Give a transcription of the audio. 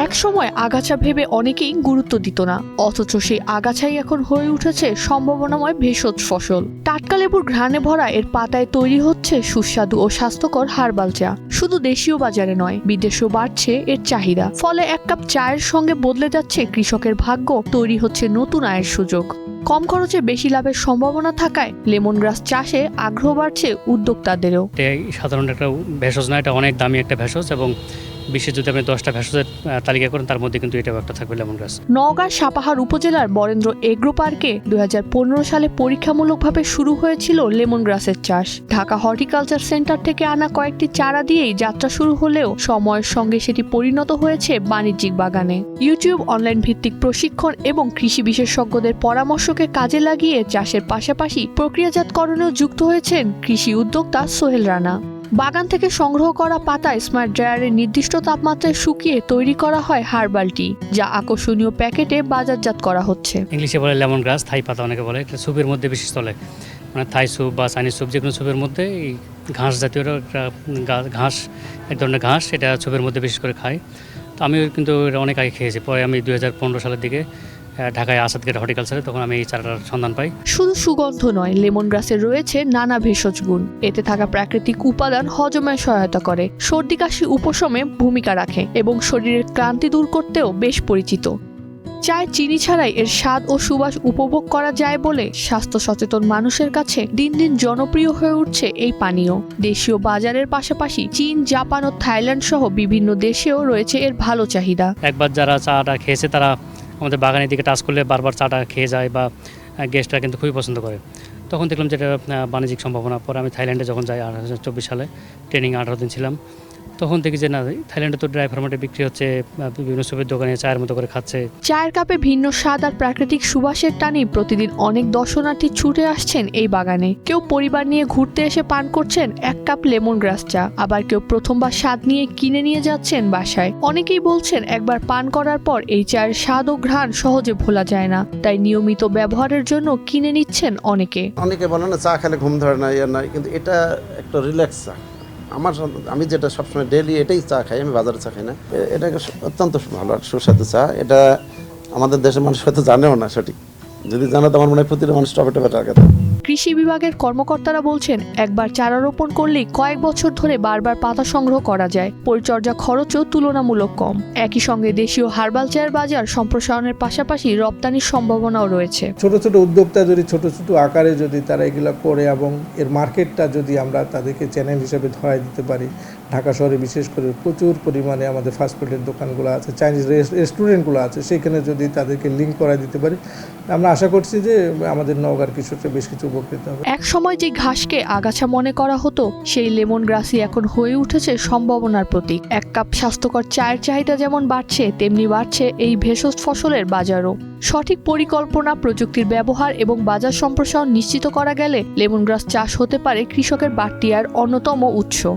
এক সময় আগাছা ভেবে অনেকেই গুরুত্ব দিত না, অথচ সেই আগাছাই এখন হয়ে উঠেছে সম্ভাবনাময় ভেষজ ফসল। টাটকা লেবুর ঘ্রাণে ভরা এর পাতায় তৈরি হচ্ছে সুস্বাদু ও স্বাস্থ্যকর হার্বাল চা। শুধু দেশীয় বাজারে নয়, বিদেশেও বাড়ছে এর চাহিদা। ফলে এক কাপ চায়ের সঙ্গে বদলে যাচ্ছে কৃষকের ভাগ্য, তৈরি হচ্ছে নতুন আয়ের সুযোগ। কম খরচে বেশি লাভের সম্ভাবনা থাকায় লেমন গ্রাস চাষে আগ্রহ বাড়ছে উদ্যোক্তাদেরও। সাধারণ একটা ভেষজ না, এটা অনেক দামি একটা ভেষজ এবং বিশ্বে যদি আপনি 10টা ভেষজের তালিকা করেন তার মধ্যে কিন্তু এটাও একটা থাকবে লেমন গ্রাস। নওগাঁর সাপাহার উপজেলার বরেন্দ্র এগ্রো পার্কে 2015 সালে পরীক্ষামূলকভাবে শুরু হয়েছিল লেমন গ্রাসের চাষ। ঢাকা হর্টিকালচার সেন্টার থেকে আনা কয়েকটি চারা দিয়েই যাত্রা শুরু হলেও সময়ের সঙ্গে সেটি পরিণত হয়েছে বাণিজ্যিক বাগানে। ইউটিউব, অনলাইন ভিত্তিক প্রশিক্ষণ এবং কৃষি বিশেষজ্ঞদের পরামর্শকে কাজে লাগিয়ে চাষের পাশাপাশি প্রক্রিয়াজাতকরণেও যুক্ত হয়েছেন কৃষি উদ্যোক্তা সোহেল রানা। বাগান থেকে সংগ্রহ করা পাতা স্মার্ট ড্রায়ারের নির্দিষ্ট তাপমাত্রায় শুকিয়ে তৈরি করা হয় হার্বাল টি, যা আকর্ষণীয় প্যাকেটে বাজারজাত করা হচ্ছে। ইংলিশে বলে লেমন গ্রাস, থাই পাতা অনেকে বলে। এটা স্যুপের মধ্যে বেশি চলে, মানে থাই স্যুপ বা চাইনিজ স্যুপ, যে কোনো স্যুপের মধ্যে এই ঘাস জাতীয় একটা ঘাস, এক ধরনের ঘাস, এটা স্যুপের মধ্যে বিশেষ করে খাই। তো আমি কিন্তু এটা অনেক আগে খেয়েছি। পরে আমি 2015 সালের দিকে ঢাকায় আসাদ গেট হর্টিকালচারে তখন আমি এই চারাটার সন্ধান পাই। শুধু সুগন্ধ নয়, লেমন গ্রাসের রয়েছে নানা ভেষজ গুণ। এতে থাকা প্রাকৃতিক উপাদান হজমে সহায়তা করে, সর্দি কাশি উপশমে ভূমিকা রাখে এবং শরীরের ক্লান্তি দূর করতেও বেশ পরিচিত। চায়ে চিনি ছাড়াই এর স্বাদ ও সুবাস উপভোগ করা যায় বলে স্বাস্থ্য সচেতন মানুষের কাছে দিন দিন জনপ্রিয় হয়ে উঠছে এই পানীয়। দেশীয় বাজারের পাশাপাশি চীন, জাপান ও থাইল্যান্ড সহ বিভিন্ন দেশেও রয়েছে এর ভালো চাহিদা। একবার যারা চাটা খেয়েছে তারা আমাদের বাগানের দিকে টাচ করলে বারবার চাটা খেয়ে যায় বা গেস্টরা কিন্তু খুবই পছন্দ করে। তখন দেখলাম যে এটা বাণিজ্যিক সম্ভাবনা। পরে আমি থাইল্যান্ডে যখন যাই 2024 সালে, ট্রেনিং 18 দিন ছিলাম, তখন দেখি যে না, থাইল্যান্ডে তো ড্রাই ফরম্যাটে বিক্রি হচ্ছে, বিভিন্ন সুপের দোকানে চায়ের মতো করে খাচ্ছে। চায়ের কাপে ভিন্ন স্বাদ আর প্রাকৃতিক সুবাসের টানেই প্রতিদিন অনেক দর্শনার্থী ছুটে আসছেন এই বাগানে। কেউ পরিবার নিয়ে ঘুরতে এসে পান করছেন এক কাপ লেমন গ্রাস চা, আবার কেউ প্রথমবার স্বাদ নিয়ে কিনে নিয়ে যাচ্ছেন বাসায়। অনেকেই বলছেন একবার পান করার পর এই চায়ের স্বাদ ও ঘ্রাণ সহজে ভোলা যায় না, তাই নিয়মিত ব্যবহারের জন্য কিনে নিচ্ছেন অনেকে। অনেকে বলে না চা খেলে ঘুম ধরে না, নয়, কিন্তু এটা একটা রিল্যাক্স চা। আমি যেটা সবসময় ডেইলি এটাই চা খাই, আমি বাজারে চা খাই না। এটা অত্যন্ত ভালো আর সুস্বাদু চা। এটা আমাদের দেশের মানুষ হয়তো জানেও না সঠিক, যদি জানে তো আমার মনে হয় প্রতিটা মানুষ টপে টপে টাকা দেয়। কৃষি বিভাগের কর্মকর্তারা বলছেন একবার চারা রোপণ করলেই কয়েক বছর ধরে বারবার পাতা সংগ্রহ করা যায়। পরিচর্যা খরচও তুলনামূলক কম। একই সঙ্গে দেশীয় হার্বাল চায়ের বাজার সম্প্রসারণের পাশাপাশি রপ্তানির সম্ভাবনাও রয়েছে। ছোট ছোট উদ্যোক্তা যদি ছোট ছোট আকারে যদি তারা এগুলো করে এবং এর মার্কেটটা যদি আমরা তাদেরকে চ্যানেল হিসেবে ধরাই দিতে পারি, ঢাকা শহরে বিশেষ করে প্রচুর পরিমাণে আমাদের ফাস্টফুডের দোকানগুলো আছে, চাইনিজ রেস্টুরেন্টগুলো আছে, সেখানে যদি তাদেরকে লিঙ্ক করাই দিতে পারি, আমরা আশা করছি যে আমাদের নওগাঁর কৃষকরা বেশ কিছু উপকৃত হবে। এক সময় যে ঘাসকে আগাছা মনে করা হতো, সেই লেমন গ্রাসই এখন হয়ে উঠেছে সম্ভাবনার প্রতীক। এক কাপ স্বাস্থ্যকর চায়ের চাহিদা যেমন বাড়ছে, তেমনি বাড়ছে এই ভেষজ ফসলের বাজারও। সঠিক পরিকল্পনা, প্রযুক্তির ব্যবহার এবং বাজার সম্প্রসারণ নিশ্চিত করা গেলে লেমন গ্রাস চাষ হতে পারে কৃষকের বাড়তি আয়ের অন্যতম উৎস।